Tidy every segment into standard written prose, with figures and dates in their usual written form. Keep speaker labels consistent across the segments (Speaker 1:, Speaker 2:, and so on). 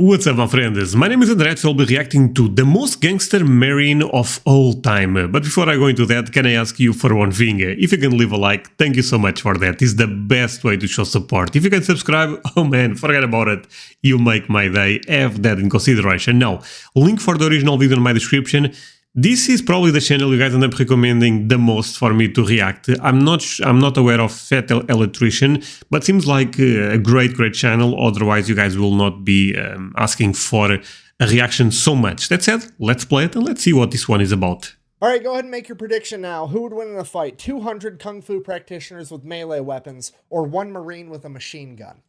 Speaker 1: What's up, my friends? My name is André, so I'll be reacting to the most gangster marine of all time. But before I go into that, can I ask you for one thing? If you can leave a like, thank you so much for that. It's the best way to show support. If you can subscribe, oh man, forget about it. You make my day. Have that in consideration. Now, link for the original video in my description. This is probably the channel you guys end up recommending the most for me to react. I'm not aware of Fat Electrician, but seems like a great channel. Otherwise, you guys will not be asking for a reaction so much. That said, let's play it and let's see what this one is about.
Speaker 2: All right, go ahead and make your prediction now. Who would win in a fight? 200 Kung Fu practitioners with melee weapons or one Marine with a machine gun?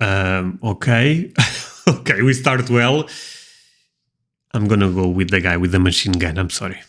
Speaker 1: Okay. Okay, we start well. I'm gonna go with the guy with the machine gun, I'm sorry.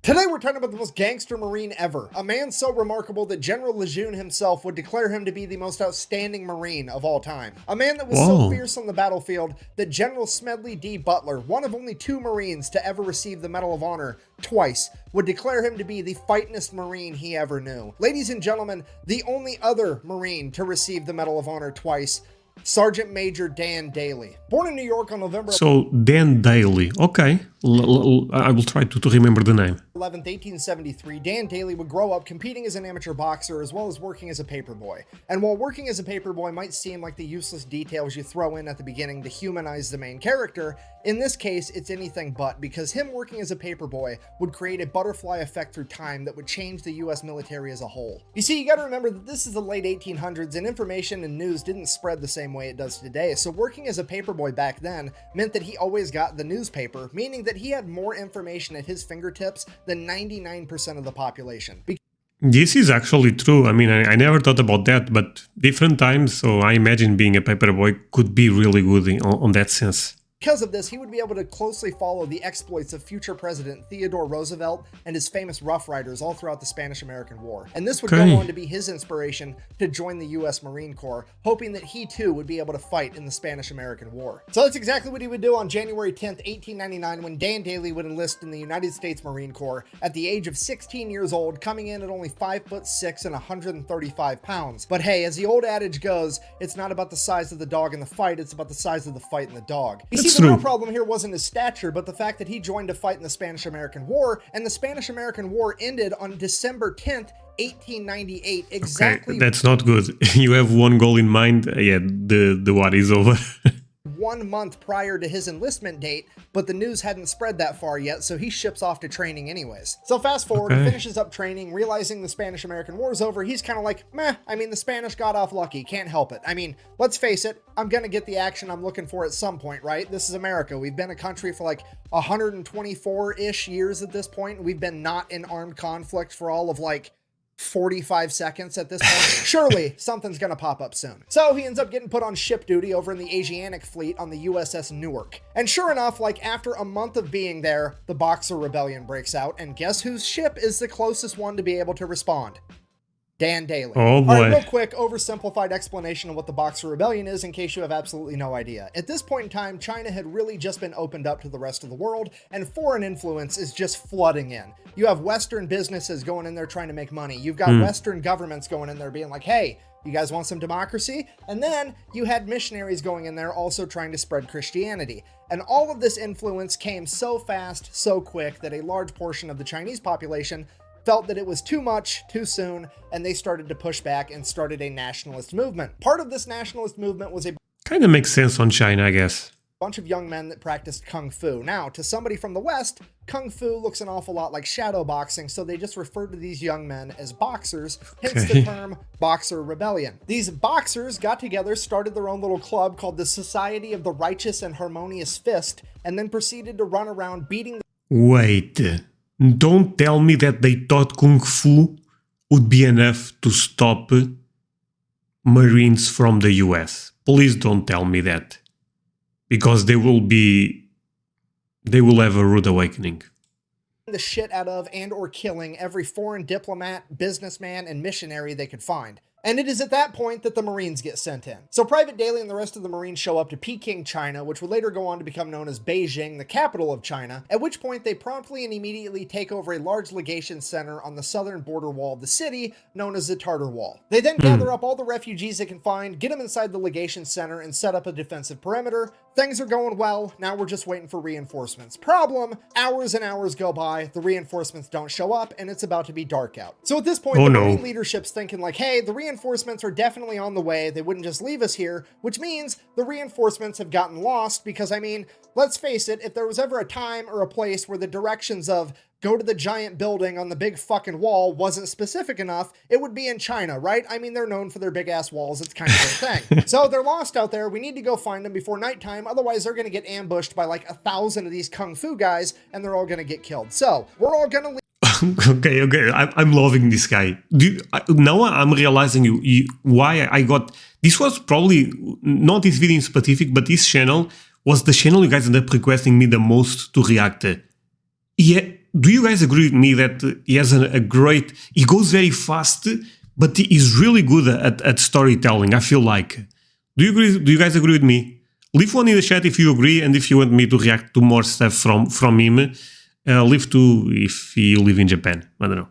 Speaker 2: Today we're talking about the most gangster Marine ever. A man so remarkable that General Lejeune himself would declare him to be the most outstanding Marine of all time. A man that was so fierce on the battlefield that General Smedley D. Butler, one of only 2 Marines to ever receive the Medal of Honor twice, would declare him to be the fightingest Marine he ever knew. Ladies and gentlemen, the only other Marine to receive the Medal of Honor twice, Sergeant Major Dan Daly. Born in New York on November...
Speaker 1: So, Dan Daly. Okay. I will try to remember the name.
Speaker 2: 11th, 1873, Dan Daly would grow up competing as an amateur boxer as well as working as a paperboy. And while working as a paperboy might seem like the useless details you throw in at the beginning to humanize the main character, in this case, it's anything but, because him working as a paperboy would create a butterfly effect through time that would change the US military as a whole. You see, you gotta remember that this is the late 1800s and information and news didn't spread the same way it does today, so working as a paperboy back then meant that he always got the newspaper, meaning that he had more information at his fingertips than 99% of the population.
Speaker 1: This is actually true. I mean, I never thought about that, but different times, so I imagine being a paperboy could be really good on that sense.
Speaker 2: Because of this, he would be able to closely follow the exploits of future President Theodore Roosevelt and his famous Rough Riders all throughout the Spanish-American War. And this would go on to be his inspiration to join the US Marine Corps, hoping that he too would be able to fight in the Spanish-American War. So that's exactly what he would do on January 10th, 1899, when Dan Daly would enlist in the United States Marine Corps at the age of 16 years old, coming in at only 5'6" and 135 pounds. But hey, as the old adage goes, it's not about the size of the dog in the fight, it's about the size of the fight in the dog. The real problem here wasn't his stature, but the fact that he joined to fight in the Spanish-American War, and the Spanish-American War ended on December 10th, 1898, exactly.
Speaker 1: Okay, that's not good. You have one goal in mind, yeah, the war is over.
Speaker 2: 1 month prior to his enlistment date, but the news hadn't spread that far yet, so he ships off to training anyways. So fast forward, he finishes up training, realizing the Spanish-American War is over. He's kind of like, meh, I mean, the Spanish got off lucky, can't help it. I mean, let's face it, I'm gonna get the action I'm looking for at some point, right? This is America. We've been a country for like 124-ish years at this point. We've been not in armed conflict for all of like 45 seconds at this point. Surely something's gonna pop up soon. So he ends up getting put on ship duty over in the Asiatic fleet on the USS Newark. And sure enough, like after a month of being there, the Boxer Rebellion breaks out, and guess whose ship is the closest one to be able to respond? Dan Daly.
Speaker 1: Oh boy.
Speaker 2: All right, real quick, oversimplified explanation of what the Boxer Rebellion is in case you have absolutely no idea. At this point in time, China had really just been opened up to the rest of the world, and foreign influence is just flooding in. You have Western businesses going in there trying to make money. You've got Western governments going in there being like, hey, you guys want some democracy? And then you had missionaries going in there also trying to spread Christianity. And all of this influence came so fast, so quick, that a large portion of the Chinese population felt that it was too much, too soon, and they started to push back and started a nationalist movement. Part of this nationalist movement was a
Speaker 1: kind of makes sense on China, I guess.
Speaker 2: Bunch of young men that practiced Kung Fu. Now, to somebody from the West, Kung Fu looks an awful lot like shadow boxing, so they just referred to these young men as boxers, hence the term Boxer Rebellion. These boxers got together, started their own little club called the Society of the Righteous and Harmonious Fist, and then proceeded to run around beating...
Speaker 1: Wait, don't tell me that they thought Kung Fu would be enough to stop Marines from the US. Please don't tell me that. Because they will have a rude awakening.
Speaker 2: The shit out of and or killing every foreign diplomat, businessman, and missionary they could find. And it is at that point that the Marines get sent in. So Private Daly and the rest of the Marines show up to Peking, China, which would later go on to become known as Beijing, the capital of China, at which point they promptly and immediately take over a large legation center on the southern border wall of the city, known as the Tartar Wall. They then gather up all the refugees they can find, get them inside the legation center, and set up a defensive perimeter. Things are going well, now we're just waiting for reinforcements. Problem, hours and hours go by, the reinforcements don't show up, and it's about to be dark out. So at this point, the Marine leadership's thinking like, hey, the reinforcements are definitely on the way, they wouldn't just leave us here, which means the reinforcements have gotten lost because, I mean, let's face it, if there was ever a time or a place where the directions of go to the giant building on the big fucking wall wasn't specific enough, it would be in China, right? I mean, they're known for their big ass walls. It's kind of their thing. So they're lost out there. We need to go find them before nighttime. Otherwise, they're going to get ambushed by like 1,000 of these kung fu guys and they're all going to get killed. So we're all going to leave.
Speaker 1: Okay. I'm loving this guy. Now I'm realizing why I got... This was probably not this video in specific, but this channel was the channel you guys ended up requesting me the most to react. Yeah. Do you guys agree with me that he has a great... He goes very fast, but he is really good at storytelling, I feel like. Do you agree? Do you guys agree with me? Leave one in the chat if you agree, and if you want me to react to more stuff from him. Leave two if you live in Japan. I don't know.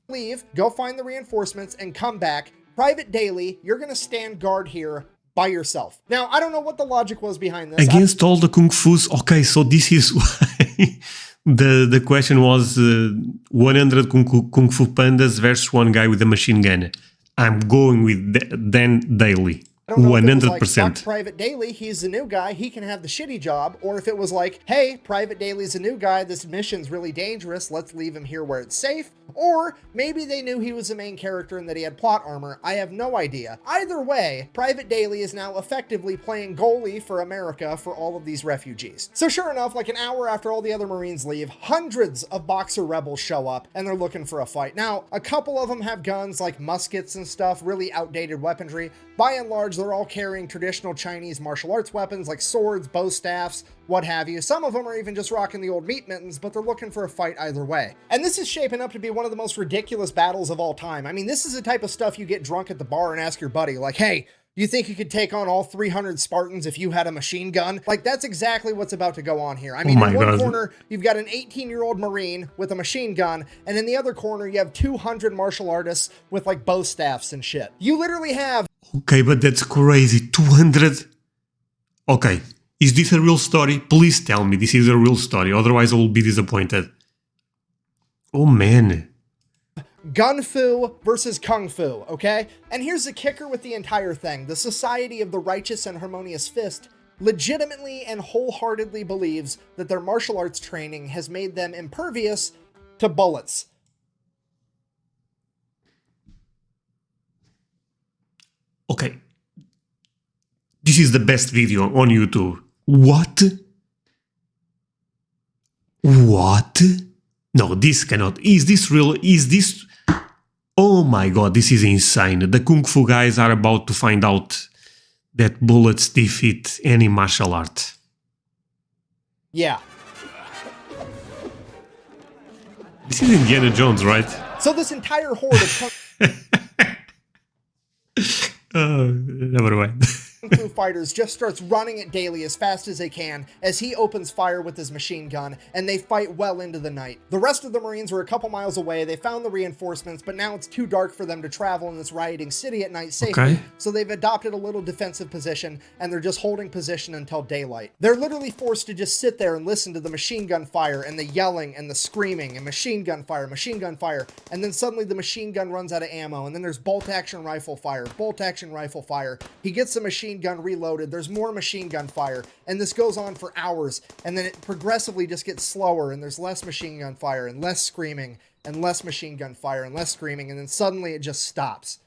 Speaker 2: Leave, go find the reinforcements, and come back. Private Daly, you're going to stand guard here by yourself. Now, I don't know what the logic was behind this.
Speaker 1: Against all the kung fus. Okay, so this is why... The question was 100 kung fu pandas versus one guy with a machine gun. I'm going with Daly.
Speaker 2: I don't know if it was like,
Speaker 1: 100%.
Speaker 2: fuck Private Daly, he's the new guy, he can have the shitty job, or if it was like, hey, Private Daly's a new guy, this mission's really dangerous, let's leave him here where it's safe, or maybe they knew he was the main character and that he had plot armor. I have no idea. Either way, Private Daly is now effectively playing goalie for America for all of these refugees. So sure enough, like an hour after all the other Marines leave, hundreds of Boxer rebels show up and they're looking for a fight. Now, a couple of them have guns like muskets and stuff, really outdated weaponry. By and large, they're all carrying traditional Chinese martial arts weapons like swords, bow staffs, what have you. Some of them are even just rocking the old meat mittens, but they're looking for a fight either way. And this is shaping up to be one of the most ridiculous battles of all time. I mean, this is the type of stuff you get drunk at the bar and ask your buddy, like, hey, you think you could take on all 300 Spartans if you had a machine gun? Like, that's exactly what's about to go on here. I mean, in one corner, you've got an 18-year-old Marine with a machine gun, and in the other corner, you have 200 martial artists with, like, bow staffs and shit. You literally have...
Speaker 1: Okay, but that's crazy. 200... Okay, is this a real story? Please tell me this is a real story, otherwise I will be disappointed. Oh, man.
Speaker 2: Gun fu versus kung fu, okay? And here's the kicker with the entire thing. The Society of the Righteous and Harmonious Fist legitimately and wholeheartedly believes that their martial arts training has made them impervious to bullets.
Speaker 1: Okay. This is the best video on YouTube. What? What? No, this cannot. Is this real? Is this... Oh my god, this is insane. The Kung Fu guys are about to find out that bullets defeat any martial art.
Speaker 2: Yeah.
Speaker 1: This is Indiana Jones, right?
Speaker 2: So this entire horde of
Speaker 1: never mind.
Speaker 2: Kung Fu fighters just starts running at Daly as fast as they can as he opens fire with his machine gun, and they fight well into the night. The rest of the Marines were a couple miles away. They found the reinforcements, but now it's too dark for them to travel in this rioting city at night safely, so they've adopted a little defensive position, and they're just holding position until daylight. They're literally forced to just sit there and listen to the machine gun fire and the yelling and the screaming and machine gun fire, and then suddenly the machine gun runs out of ammo, and then there's bolt action rifle fire. He gets the machine gun reloaded, there's more machine gun fire, and this goes on for hours, and then it progressively just gets slower, and there's less machine gun fire, and less screaming, and less machine gun fire, and less screaming, and then suddenly it just stops.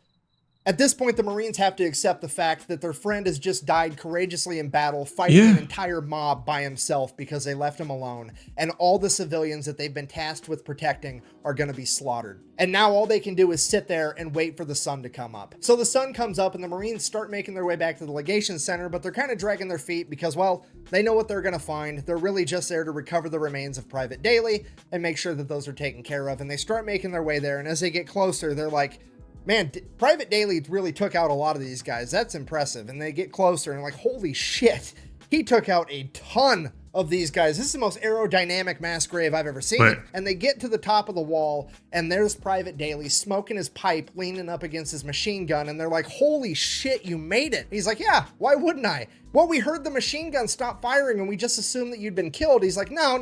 Speaker 2: At this point, the Marines have to accept the fact that their friend has just died courageously in battle, fighting an entire mob by himself because they left him alone, and all the civilians that they've been tasked with protecting are going to be slaughtered. And now all they can do is sit there and wait for the sun to come up. So the sun comes up and the Marines start making their way back to the legation center, but they're kind of dragging their feet because, well, they know what they're going to find. They're really just there to recover the remains of Private Daly and make sure that those are taken care of. And they start making their way there, and as they get closer, they're like, Man, Private Daly really took out a lot of these guys. That's impressive. And they get closer and like, holy shit, he took out a ton of these guys. This is the most aerodynamic mass grave I've ever seen.
Speaker 1: Right.
Speaker 2: And they get to the top of the wall, and there's Private Daly smoking his pipe, leaning up against his machine gun, and they're like, holy shit, you made it. He's like, yeah, why wouldn't I? Well, we heard the machine gun stop firing, and we just assumed that you'd been killed. He's like, no.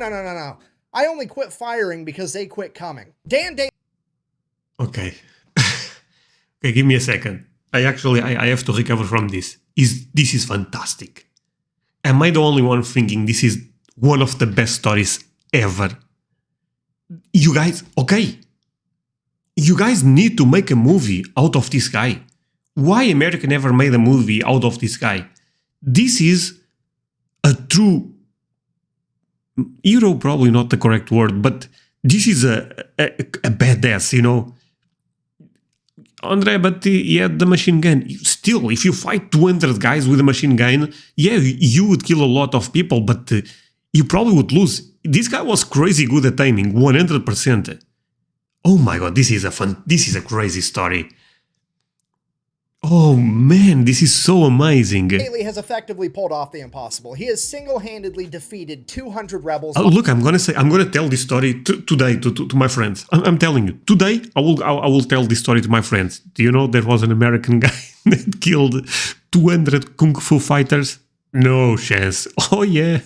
Speaker 2: I only quit firing because they quit coming. Daly.
Speaker 1: Okay. Okay, give me a second. I have to recover from this. This is fantastic. Am I the only one thinking this is one of the best stories ever? You guys, okay. You guys need to make a movie out of this guy. Why America never made a movie out of this guy? This is a true hero, probably not the correct word, but this is a badass, you know. André, but he had the machine gun. Still, if you fight 200 guys with a machine gun, yeah, you would kill a lot of people, but you probably would lose. This guy was crazy good at aiming, 100%. Oh my god, this is a crazy story. Oh man, this is so amazing.
Speaker 2: Daly has effectively pulled off the impossible. He has single-handedly defeated 200 rebels.
Speaker 1: Look, I'm gonna tell this story today to my friends. I'm telling you, today I will tell this story to my friends. Do you know there was an American guy that killed 200 kung fu fighters? No chance. Oh yeah,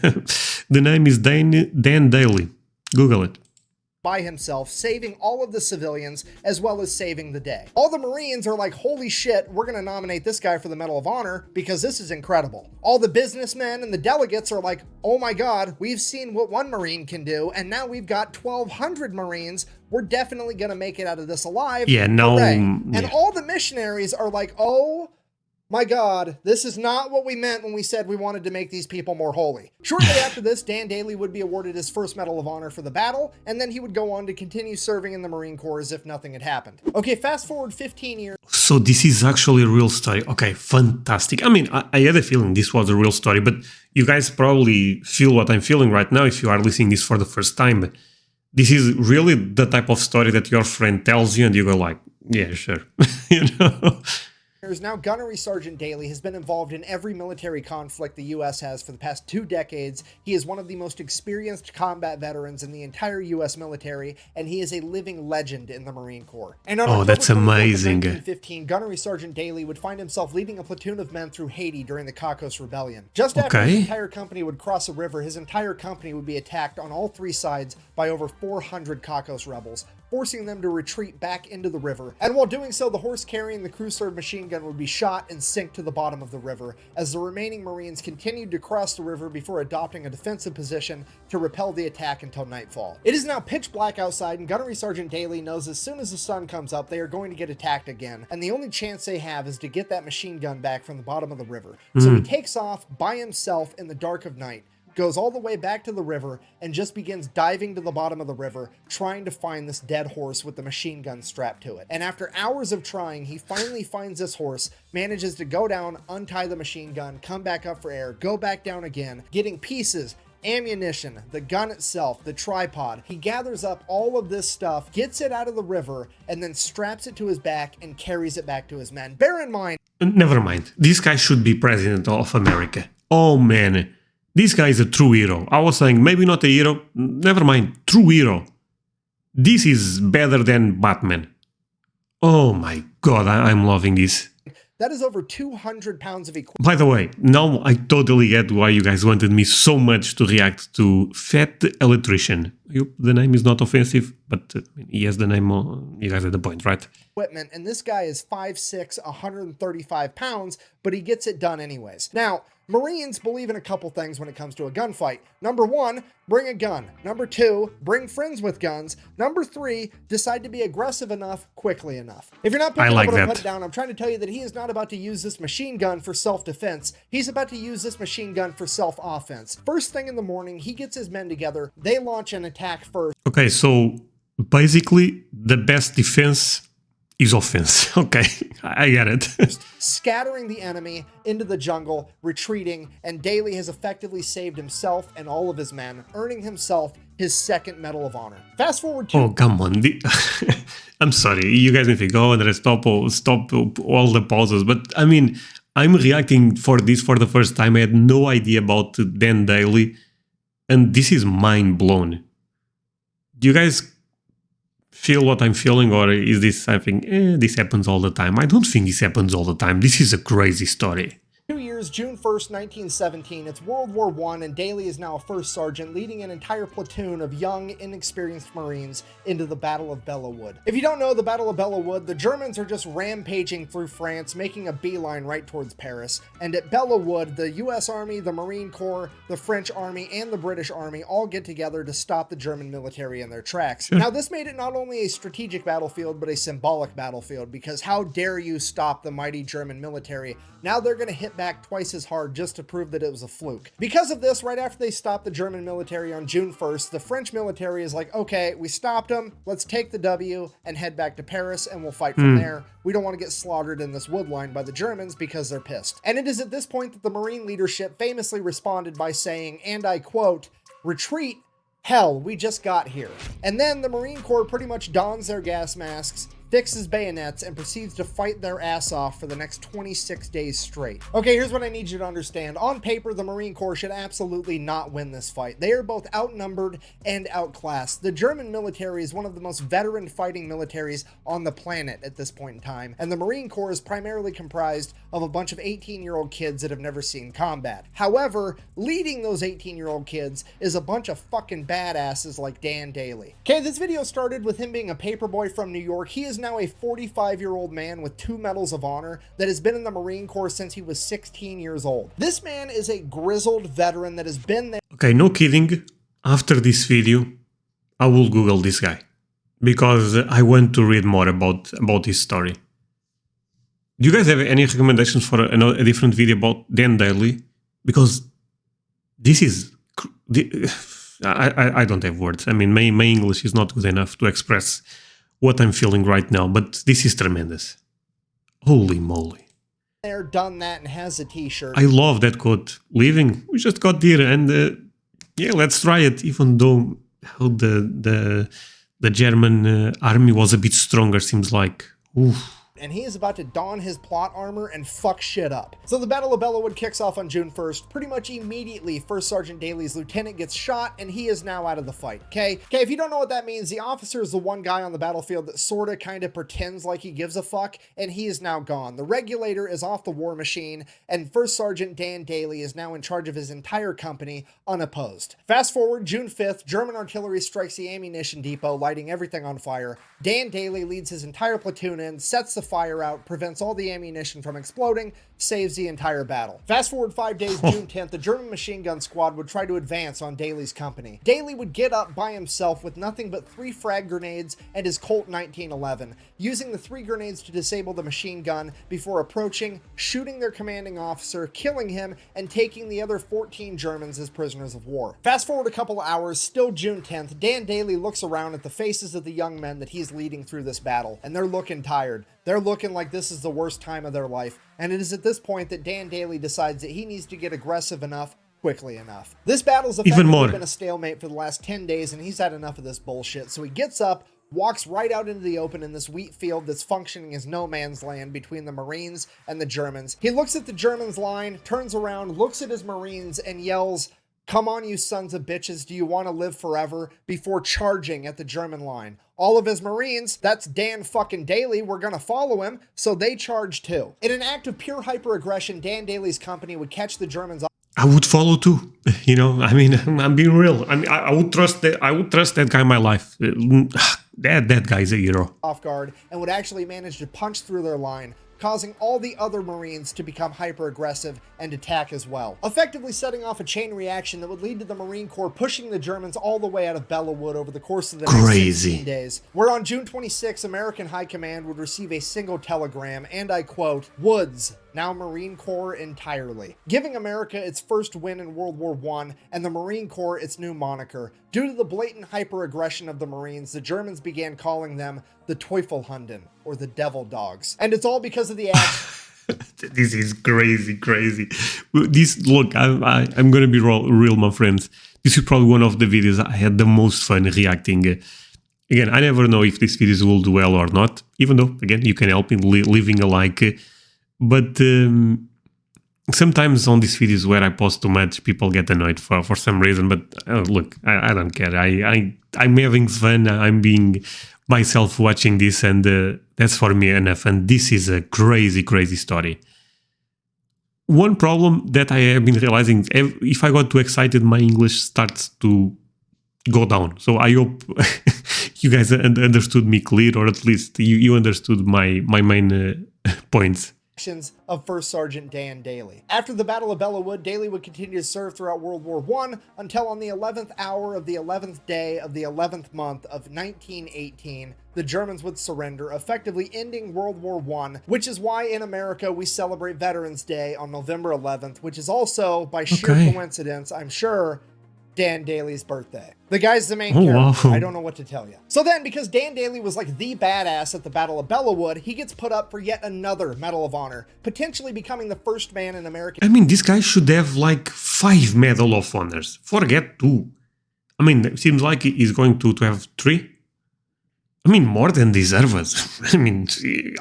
Speaker 1: the name is Dan Daly. Google it.
Speaker 2: By himself, saving all of the civilians as well as saving the day. All the Marines are like, holy shit, we're gonna nominate this guy for the Medal of Honor because this is incredible. All the businessmen and the delegates are like, oh my god, we've seen what one Marine can do, and now we've got 1,200 Marines. We're definitely gonna make it out of this alive.
Speaker 1: Yeah, no.
Speaker 2: Hooray.
Speaker 1: Yeah.
Speaker 2: And all the missionaries are like, oh my god, this is not what we meant when we said we wanted to make these people more holy. Shortly after this, Dan Daly would be awarded his first Medal of Honor for the battle, and then he would go on to continue serving in the Marine Corps as if nothing had happened. Okay, fast forward 15 years.
Speaker 1: So this is actually a real story. Okay, fantastic. I mean, I had a feeling this was a real story, but you guys probably feel what I'm feeling right now if you are listening this for the first time. This is really the type of story that your friend tells you and you go like, yeah, sure. You know?
Speaker 2: Now, Gunnery Sergeant Daly has been involved in every military conflict the U.S. has for the past 2 decades. He is one of the most experienced combat veterans in the entire U.S. military, and he is a living legend in the Marine Corps. And on October
Speaker 1: that's
Speaker 2: 24th of
Speaker 1: amazing.
Speaker 2: 1915, Gunnery Sergeant Daly would find himself leading a platoon of men through Haiti during the Cocos Rebellion. Just after his entire company would cross a river, his entire company would be attacked on all 3 sides by over 400 Cocos rebels, forcing them to retreat back into the river. And while doing so, the horse carrying the crew-served machine gun would be shot and sink to the bottom of the river, as the remaining Marines continued to cross the river before adopting a defensive position to repel the attack until nightfall. It is now pitch black outside, and Gunnery Sergeant Daly knows as soon as the sun comes up, they are going to get attacked again, and the only chance they have is to get that machine gun back from the bottom of the river. So he takes off by himself in the dark of night, goes all the way back to the river, and just begins diving to the bottom of the river, trying to find this dead horse with the machine gun strapped to it. And after hours of trying, he finally finds this horse, manages to go down, untie the machine gun, come back up for air, go back down again, getting pieces, ammunition, the gun itself, the tripod. He gathers up all of this stuff, gets it out of the river, and then straps it to his back and carries it back to his men. Bear in mind...
Speaker 1: Never mind. This guy should be president of America. Oh man. This guy is a true hero. I was saying, maybe not a hero. Never mind. True hero. This is better than Batman. Oh my god, I'm loving this.
Speaker 2: That is over 200 pounds of equipment.
Speaker 1: By the way, now I totally get why you guys wanted me so much to react to Fat Electrician. The name is not offensive, but he has the name. You guys are the point, right?
Speaker 2: And this guy is 5'6", 135 pounds, but he gets it done anyways. Now, Marines believe in a couple things when it comes to a gunfight. Number 1, bring a gun. Number 2, bring friends with guns. Number 3, decide to be aggressive enough, quickly enough. If you're not picking up what I put down, I'm trying to tell you that he is not about to use this machine gun for self-defense. He's about to use this machine gun for self-offense. First thing in the morning, he gets his men together. They launch an attack first.
Speaker 1: Okay, so basically the best defense is offense. Okay, I get it.
Speaker 2: Scattering the enemy into the jungle, retreating, and Daly has effectively saved himself and all of his men, earning himself his second Medal of Honor. Fast forward to...
Speaker 1: Oh, come on. I'm sorry, you guys may think, oh, André, stop all the pauses. But I mean, I'm reacting for this for the first time. I had no idea about Daly, and this is mind blown. Do you guys feel what I'm feeling, or is this something, this happens all the time? I don't think this happens all the time. This is a crazy story.
Speaker 2: 2 years, June 1st, 1917, it's World War I, and Daly is now a first sergeant leading an entire platoon of young, inexperienced Marines into the Battle of Belleau-Wood. If you don't know the Battle of Belleau-Wood, the Germans are just rampaging through France, making a beeline right towards Paris. And at Belleau-Wood, the US Army, the Marine Corps, the French Army, and the British Army all get together to stop the German military in their tracks. Now, this made it not only a strategic battlefield, but a symbolic battlefield, because how dare you stop the mighty German military? Now they're going to hit back twice as hard just to prove that it was a fluke. Because of this, right after they stopped the German military on June 1st, the French military is like, okay, we stopped them, let's take the W and head back to Paris and we'll fight from there. We don't want to get slaughtered in this wood line by the Germans because they're pissed. And it is at this point that the Marine leadership famously responded by saying, and I quote, "Retreat? Hell, we just got here." And then the Marine Corps pretty much dons their gas masks, fixes bayonets, and proceeds to fight their ass off for the next 26 days straight. Okay, here's what I need you to understand. On paper, the Marine Corps should absolutely not win this fight. They are both outnumbered and outclassed. The German military is one of the most veteran fighting militaries on the planet at this point in time, and the Marine Corps is primarily comprised of a bunch of 18-year-old kids that have never seen combat. However, leading those 18-year-old kids is a bunch of fucking badasses like Dan Daly. Okay, this video started with him being a paperboy from New York. He is now a 45-year-old man with 2 medals of honor that has been in the Marine Corps since he was 16 years old. This man is a grizzled veteran that has been there.
Speaker 1: Okay, no kidding. After this video, I will Google this guy because I want to read more about his story. Do you guys have any recommendations for a different video about Dan Daly? Because this is... I don't have words. I mean, my English is not good enough to express what I'm feeling right now, but this is tremendous. Holy moly.
Speaker 2: There, done that, and has a t-shirt.
Speaker 1: I love that quote. Leaving, we just got there, and yeah, let's try it, even though the German army was a bit stronger, seems like. Oof.
Speaker 2: And he is about to don his plot armor and fuck shit up. So the Battle of Belleau-Wood kicks off on June 1st. Pretty much immediately, First Sergeant Daly's lieutenant gets shot, and he is now out of the fight, okay? Okay, if you don't know what that means, the officer is the one guy on the battlefield that sorta kinda pretends like he gives a fuck, and he is now gone. The regulator is off the war machine, and First Sergeant Dan Daly is now in charge of his entire company, unopposed. Fast forward, June 5th, German artillery strikes the ammunition depot, lighting everything on fire. Dan Daly leads his entire platoon in, sets the fire out, prevents all the ammunition from exploding, saves the entire battle. Fast forward 5 days, June 10th, the German machine gun squad would try to advance on Daly's company. Daly would get up by himself with nothing but 3 frag grenades and his Colt 1911, using the 3 grenades to disable the machine gun before approaching, shooting their commanding officer, killing him, and taking the other 14 Germans as prisoners of war. Fast forward a couple of hours, still June 10th, Dan Daly looks around at the faces of the young men that he's leading through this battle, and they're looking tired. They're looking like this is the worst time of their life, and it is at this point that Dan Daly decides that he needs to get aggressive enough quickly enough. This battle's effectively been a stalemate for the last 10 days, and he's had enough of this bullshit, so he gets up, walks right out into the open in this wheat field that's functioning as no man's land between the Marines and the Germans. He looks at the Germans' line, turns around, looks at his Marines, and yells, "Come on, you sons of bitches, do you want to live forever?" before charging at the German line. All of his Marines, that's Dan fucking Daly, were gonna follow him, so they charged too. In an act of pure hyper-aggression, Dan Daly's company would catch the Germans off.
Speaker 1: I would follow too, you know. I mean, I'm being real. I mean, I would trust that. I would trust that guy in my life. That guy's a hero.
Speaker 2: Off guard, and would actually manage to punch through their line, causing all the other Marines to become hyper-aggressive and attack as well, effectively setting off a chain reaction that would lead to the Marine Corps pushing the Germans all the way out of Belleau-Wood over the course of the next 16 days. Where on June 26, American High Command would receive a single telegram, and I quote, "Woods, now Marine Corps entirely," giving America its first win in World War I and the Marine Corps its new moniker. Due to the blatant hyper-aggression of the Marines, the Germans began calling them the Teufelhunden, or the Devil Dogs. And it's all because of the act.
Speaker 1: This is crazy. Look, I'm gonna be real, my friends. This is probably one of the videos I had the most fun reacting Again, I never know if these videos will do well or not, even though, again, you can help in leaving a like. But sometimes on these videos where I post too much, people get annoyed for some reason. But look, I don't care. I'm having fun. I'm being myself watching this, and that's for me enough. And this is a crazy, crazy story. One problem that I have been realizing, if I got too excited, my English starts to go down. So I hope you guys understood me clear, or at least you understood my main points.
Speaker 2: Of First Sergeant Dan Daly. After the Battle of Bellawood, Daly would continue to serve throughout World War I until on the 11th hour of the 11th day of the 11th month of 1918, the Germans would surrender, effectively ending World War I, which is why in America we celebrate Veterans Day on November 11th, which is also, by sheer coincidence, I'm sure, Dan Daly's birthday. The guy's the main character. Wow. I don't know what to tell you. So then, because Dan Daly was like the badass at the Battle of Bellawood, he gets put up for yet another Medal of Honor, potentially becoming the first man in American...
Speaker 1: I mean, this guy should have like 5 Medal of Honors. Forget 2. I mean, it seems like he's going to have 3. I mean, more than deserves. I mean,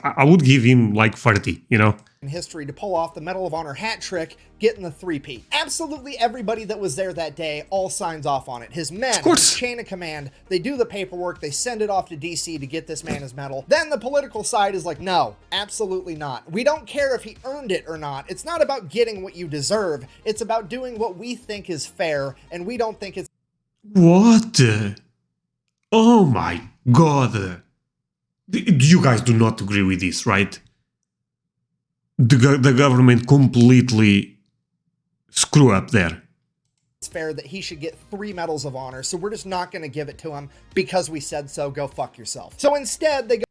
Speaker 1: I would give him like 30, you know?
Speaker 2: In history to pull off the Medal of Honor hat trick, getting the 3-peat. Absolutely everybody that was there that day all signs off on it. His men, his chain of command, they do the paperwork, they send it off to DC to get this man his medal. Then the political side is like, no, absolutely not. We don't care if he earned it or not. It's not about getting what you deserve. It's about doing what we think is fair, and we don't think it's...
Speaker 1: What? Oh my God. You guys do not agree with this, right? The government completely screw up there.
Speaker 2: It's fair that he should get 3 medals of honor, so we're just not going to give it to him because we said so. Go fuck yourself. So instead, they go...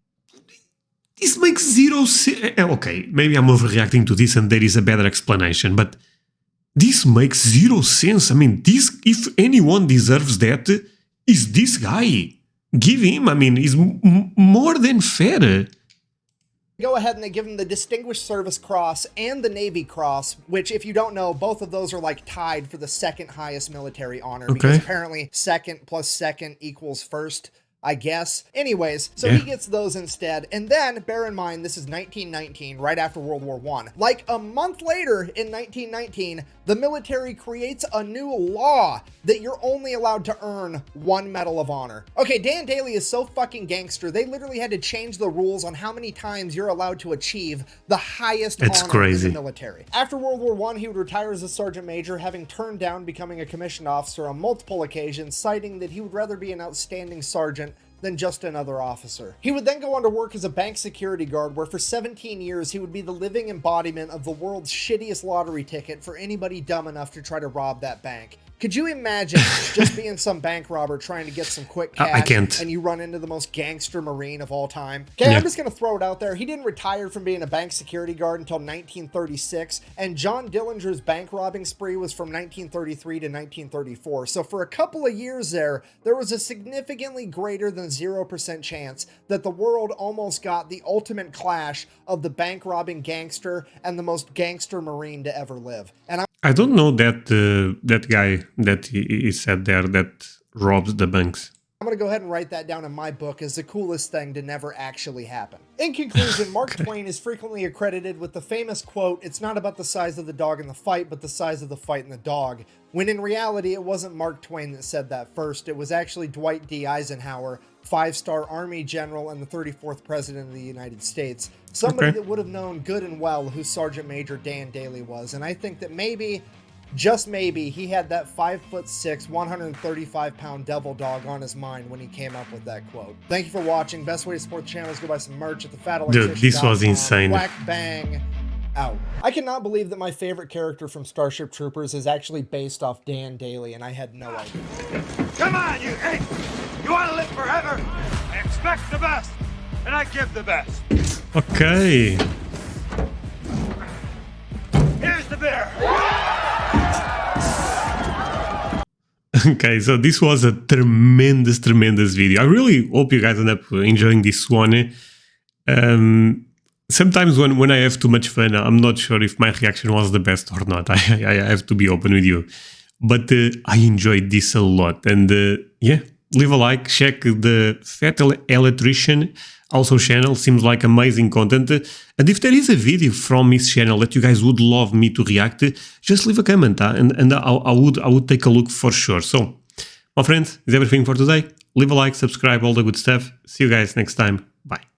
Speaker 1: This makes zero sense. Okay, maybe I'm overreacting to this and there is a better explanation, but this makes zero sense. I mean, this, if anyone deserves that, is this guy. Give him, I mean, he's more than fair.
Speaker 2: Go ahead and they give him the Distinguished Service Cross and the Navy Cross, which, if you don't know, both of those are like tied for the second highest military honor. Because apparently second plus second equals first, I guess. Anyways, so he gets those instead. And then, bear in mind, this is 1919, right after World War I. Like a month later in 1919, the military creates a new law that you're only allowed to earn 1 Medal of Honor. Okay, Dan Daly is so fucking gangster, they literally had to change the rules on how many times you're allowed to achieve the highest honor in the military. After World War I, he would retire as a sergeant major, having turned down becoming a commissioned officer on multiple occasions, citing that he would rather be an outstanding sergeant than just another officer. He would then go on to work as a bank security guard, where for 17 years he would be the living embodiment of the world's shittiest lottery ticket for anybody dumb enough to try to rob that bank. Could you imagine just being some bank robber trying to get some quick cash
Speaker 1: I can't.
Speaker 2: and you run into the most gangster Marine of all time? Okay, I'm just going to throw it out there. He didn't retire from being a bank security guard until 1936, and John Dillinger's bank robbing spree was from 1933 to 1934. So for a couple of years there was a significantly greater than 0% chance that the world almost got the ultimate clash of the bank robbing gangster and the most gangster Marine to ever live. And
Speaker 1: I don't know that that guy that he said there that robs the banks.
Speaker 2: I'm going to go ahead and write that down in my book as the coolest thing to never actually happen. In conclusion, Mark Twain is frequently accredited with the famous quote, "It's not about the size of the dog in the fight, but the size of the fight in the dog," when in reality, it wasn't Mark Twain that said that first. It was actually Dwight D. Eisenhower, 5-star Army general and the 34th President of the United States. Somebody that would have known good and well who Sergeant Major Dan Daly was. And I think that maybe, just maybe, he had that 5'6", 135-pound devil dog on his mind when he came up with that quote. Thank you for watching. Best way to support the channel is go buy some merch at the Fat
Speaker 1: Dude, this was insane.
Speaker 2: Whack bang. Out. I cannot believe that my favorite character from Starship Troopers is actually based off Dan Daly, and I had no idea.
Speaker 3: Come on, you ape! You want to live forever? I expect the best, and I give the best.
Speaker 1: Okay.
Speaker 3: Here's the beer.
Speaker 1: Okay, so this was a tremendous video. I really hope you guys end up enjoying this one. Sometimes when I have too much fun, I'm not sure if my reaction was the best or not. I have to be open with you. But I enjoyed this a lot. And yeah, leave a like, check the Fat Electrician also channel, seems like amazing content. And if there is a video from his channel that you guys would love me to react, just leave a comment, and I would take a look for sure. So, my friends, is everything for today. Leave a like, subscribe, all the good stuff. See you guys next time. Bye.